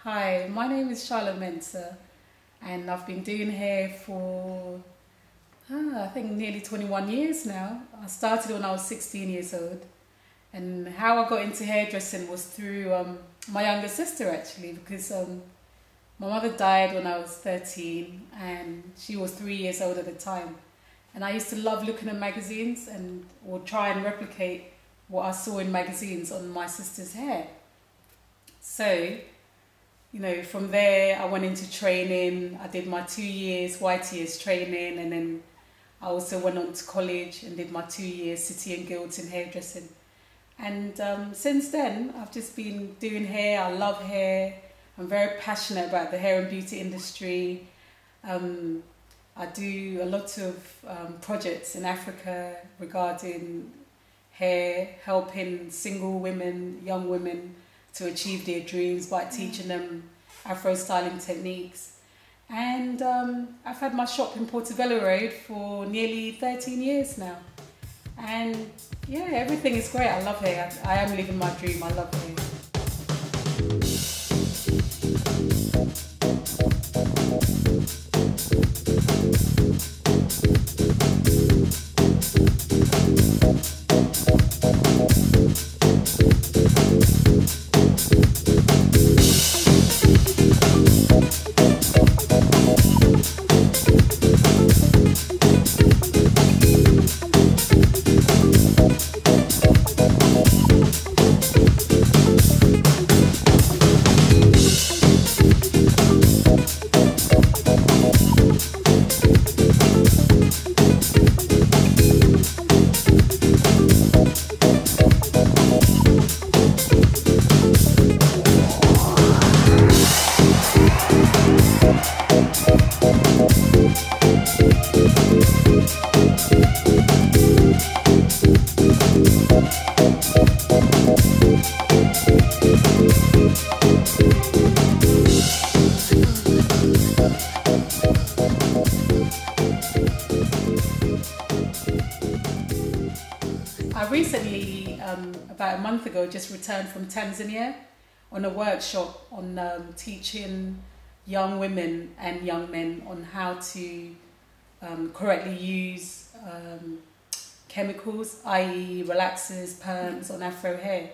Hi, my name is Charlotte Mensah, and I've been doing hair for I think nearly 21 years now. I started when I was 16 years old, and how I got into hairdressing was through my younger sister actually, because my mother died when I was 13 and she was 3 years old at the time. And I used to love looking at magazines and would try and replicate what I saw in magazines on my sister's hair. So, from there I went into training. I did my 2 years YTS training, and then I also went on to college and did my 2 years City and Guilds in hairdressing. And since then, I've just been doing hair. I love hair. I'm very passionate about the hair and beauty industry. I do a lot of projects in Africa regarding hair, helping single women, young women to achieve their dreams by teaching them Afro styling techniques. And I've had my shop in Portobello Road for nearly 13 years now. And yeah, everything is great. I love hair. I am living my dream. I love hair. I recently, about a month ago, just returned from Tanzania on a workshop on teaching young women and young men on how to correctly use chemicals, i.e. relaxers, perms on Afro hair.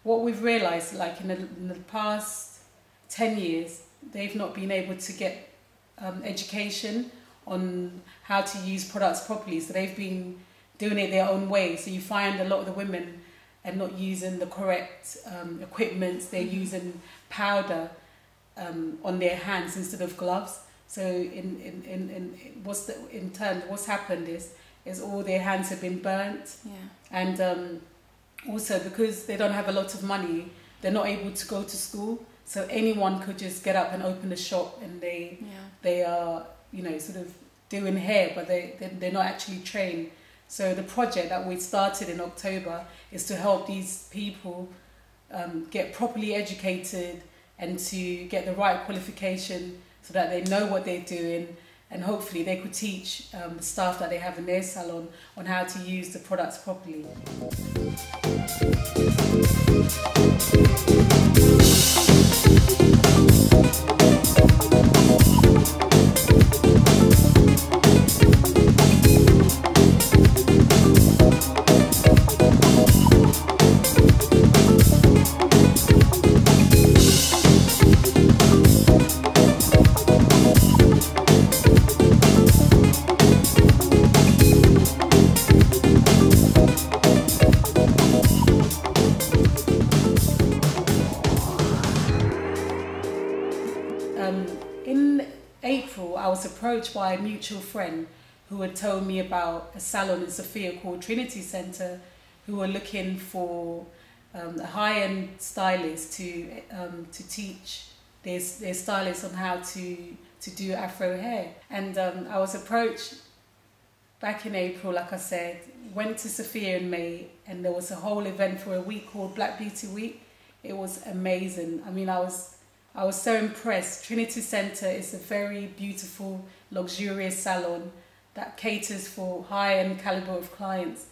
What we've realised, like in the past 10 years, they've not been able to get education on how to use products properly, so they've been doing it their own way. So you find a lot of the women are not using the correct equipment. They're using powder on their hands instead of gloves. So in turn, what's happened is all their hands have been burnt. Yeah. And also because they don't have a lot of money, they're not able to go to school. So anyone could just get up and open a shop, and they are sort of doing hair, but they're not actually trained. So the project that we started in October is to help these people get properly educated and to get the right qualification so that they know what they're doing, and hopefully they could teach the staff that they have in their salon on how to use the products properly. In April, I was approached by a mutual friend who had told me about a salon in Sophia called Trinity Center, who were looking for a high-end stylist to teach their stylists on how to do Afro hair. And I was approached back in April, like I said, went to Sophia in May, and there was a whole event for a week called Black Beauty Week. It was amazing. I mean, I was so impressed. Trinity Center is a very beautiful, luxurious salon that caters for high-end caliber of clients.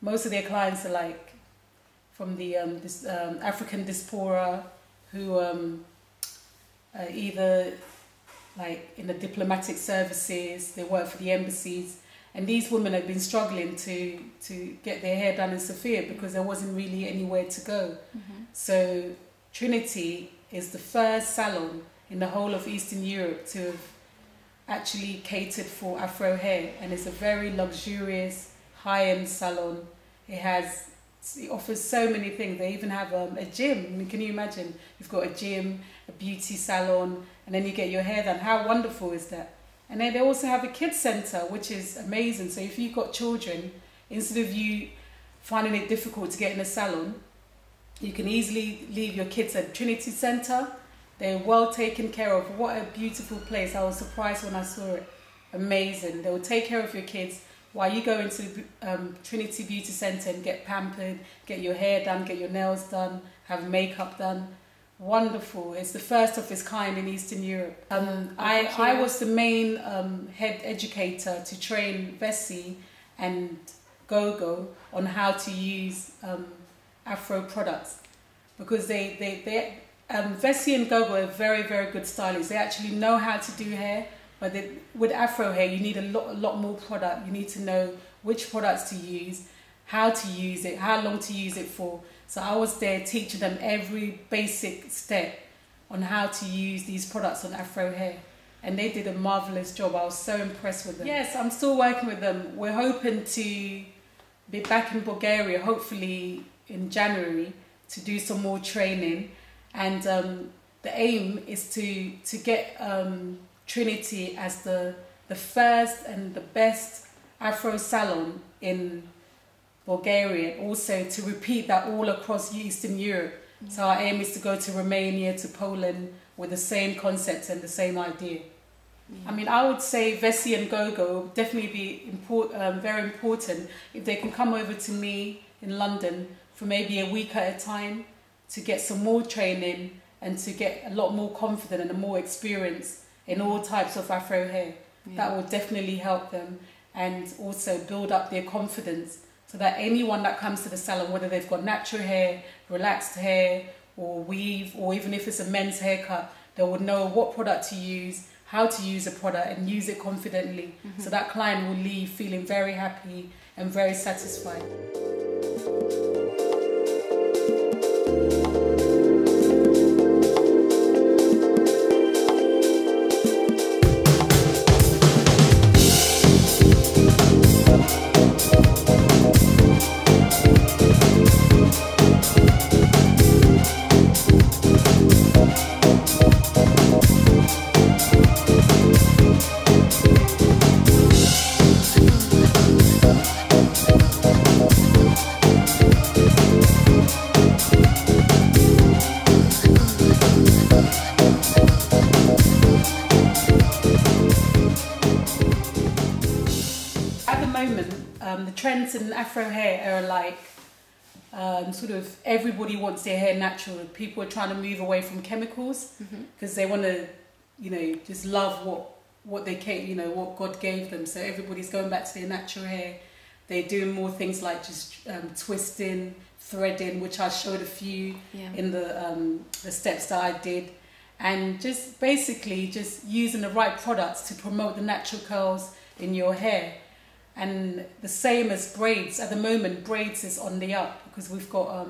Most of their clients are like from the African diaspora who either like in the diplomatic services, they work for the embassies, and these women have been struggling to get their hair done in Sofia because there wasn't really anywhere to go. So Trinity is the first salon in the whole of Eastern Europe to have actually catered for Afro hair, and it's a very luxurious high-end salon. It offers so many things. They even have a gym. I mean, can you imagine? You've got a gym, a beauty salon, and then you get your hair done. How wonderful is that? And then they also have a kids center, which is amazing. So if you've got children, instead of you finding it difficult to get in a salon, you can easily leave your kids at Trinity Center. They're well taken care of. What a beautiful place. I was surprised when I saw it. Amazing. They will take care of your kids while you go into Trinity Beauty Center and get pampered, get your hair done, get your nails done, have makeup done. Wonderful. It's the first of its kind in Eastern Europe. I was the main head educator to train Vessi and Gogo on how to use Afro products, because Vessi and Gogo are very, very good stylists. They actually know how to do hair, but with Afro hair, you need a lot more product. You need to know which products to use, how to use it, how long to use it for. So I was there teaching them every basic step on how to use these products on Afro hair. And they did a marvelous job. I was so impressed with them. Yes, I'm still working with them. We're hoping to be back in Bulgaria, hopefully in January, to do some more training. And the aim is to get Trinity as the first and the best Afro salon in Bulgaria, also to repeat that all across Eastern Europe. So our aim is to go to Romania, to Poland, with the same concept and the same idea. I mean, I would say Vessi and Gogo will definitely be very important if they can come over to me in London for maybe a week at a time to get some more training and to get a lot more confident and more experience in all types of Afro hair. That will definitely help them, and also build up their confidence, so that anyone that comes to the salon, whether they've got natural hair, relaxed hair, or weave, or even if it's a men's haircut, they would know what product to use, how to use a product, and use it confidently. So that client will leave feeling very happy and very satisfied. The trends in Afro hair are like sort of everybody wants their hair natural. People are trying to move away from chemicals because they want to, you know, just love what they came, you know, what God gave them. So everybody's going back to their natural hair. They're doing more things like just twisting, threading, which I showed a few in the steps that I did, and just basically just using the right products to promote the natural curls in your hair. And the same as braids. At the moment, braids is on the up because we've got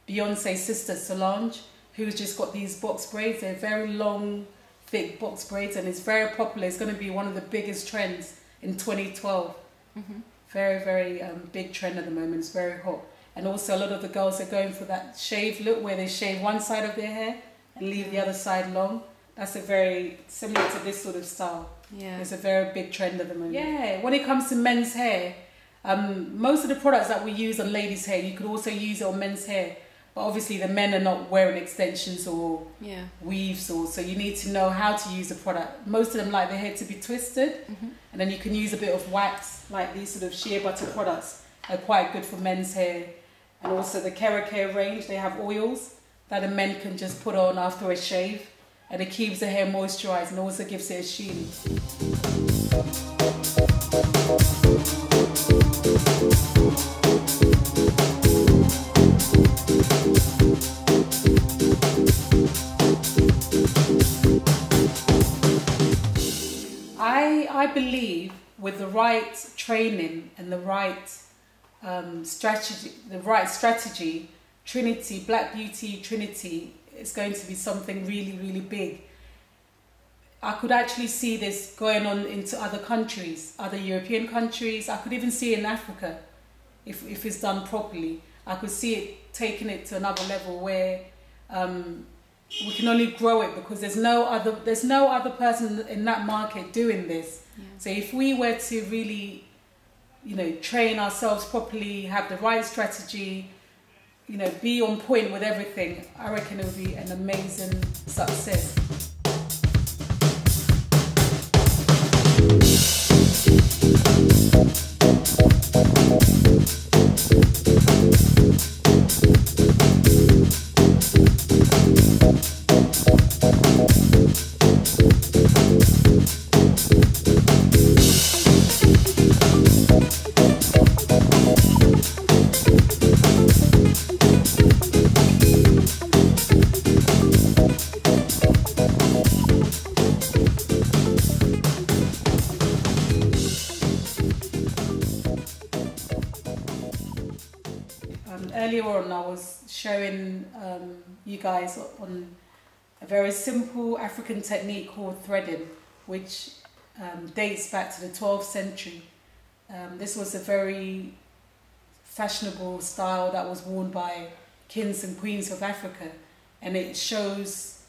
Beyonce's sister Solange, who's just got these box braids. They're very long, thick box braids, and it's very popular. It's going to be one of the biggest trends in 2012. Very, very big trend at the moment. It's very hot. And also a lot of the girls are going for that shave look where they shave one side of their hair and leave the other side long. That's a very similar to this sort of style. Yeah, it's a very big trend at the moment. Yeah, when it comes to men's hair, most of the products that we use on ladies' hair, you could also use it on men's hair. But obviously the men are not wearing extensions or weaves, so you need to know how to use the product. Most of them like their hair to be twisted, and then you can use a bit of wax, like these sort of shea butter products are quite good for men's hair. And also the Care range, they have oils that the men can just put on after a shave, and it keeps the hair moisturized and also gives it a sheen. I believe with the right training and the right strategy, Trinity, Black Beauty Trinity is going to be something really, really big. I could actually see this going on into other countries, other European countries. I could even see it in Africa, if it's done properly. I could see it taking it to another level where we can only grow it because there's no other person in that market doing this. Yeah. So if we were to really, train ourselves properly, have the right strategy, be on point with everything, I reckon it would be an amazing success. Earlier on, I was showing you guys on a very simple African technique called threading, which dates back to the 12th century. This was a very fashionable style that was worn by kings and queens of Africa, and it shows,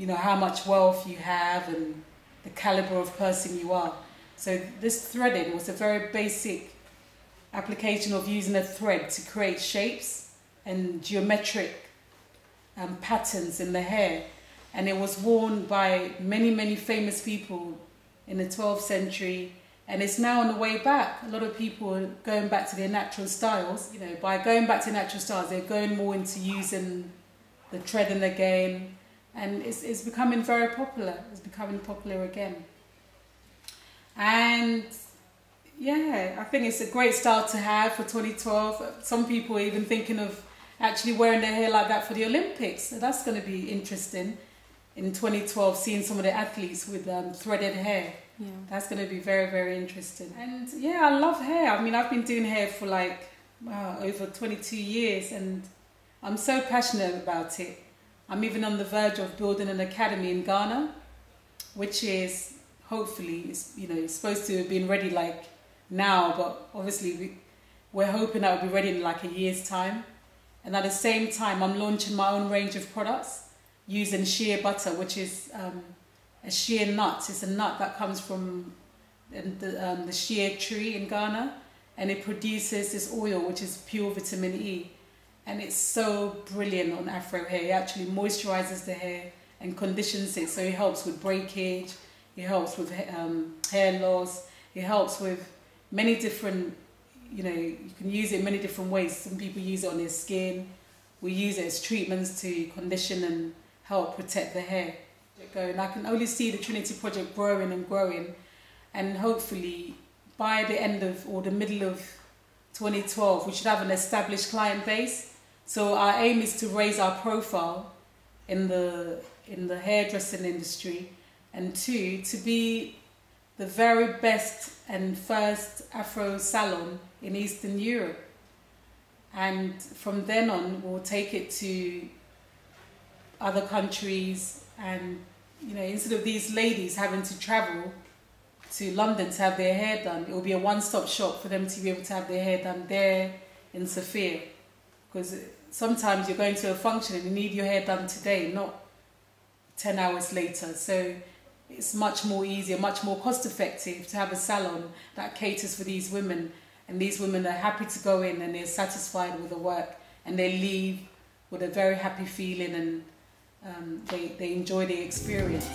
how much wealth you have and the caliber of person you are. So this threading was a very basic application of using a thread to create shapes and geometric patterns in the hair, and it was worn by many famous people in the 12th century, and it's now on the way back. A lot of people are going back to their natural styles. By going back to natural styles, they're going more into using the threading again, and it's becoming very popular. It's becoming popular again, and yeah, I think it's a great style to have for 2012. Some people are even thinking of actually wearing their hair like that for the Olympics. So that's going to be interesting in 2012, seeing some of the athletes with threaded hair. Yeah. That's going to be very interesting. And yeah, I love hair. I mean, I've been doing hair for over 22 years, and I'm so passionate about it. I'm even on the verge of building an academy in Ghana, which is hopefully, it's supposed to have been ready now, but obviously we're hoping that will be ready in a year's time. And at the same time, I'm launching my own range of products using shea butter, which is a shea nut. It's a nut that comes from the shea tree in Ghana, and it produces this oil which is pure vitamin E, and it's so brilliant on Afro hair. It actually moisturizes the hair and conditions it, so it helps with breakage, it helps with hair loss, it helps with many different, you can use it in many different ways. Some people use it on their skin. We use it as treatments to condition and help protect the hair. And I can only see the Trinity project growing and growing, and hopefully by the end of or the middle of 2012 we should have an established client base. So our aim is to raise our profile in the hairdressing industry, and two, to be the very best and first Afro salon in Eastern Europe. And from then on, we'll take it to other countries, and instead of these ladies having to travel to London to have their hair done, it will be a one-stop shop for them to be able to have their hair done there in Sophia. Because sometimes you're going to a function and you need your hair done today, not 10 hours later. So it's much more easier, much more cost effective to have a salon that caters for these women, and these women are happy to go in and they're satisfied with the work, and they leave with a very happy feeling, and they enjoy the experience.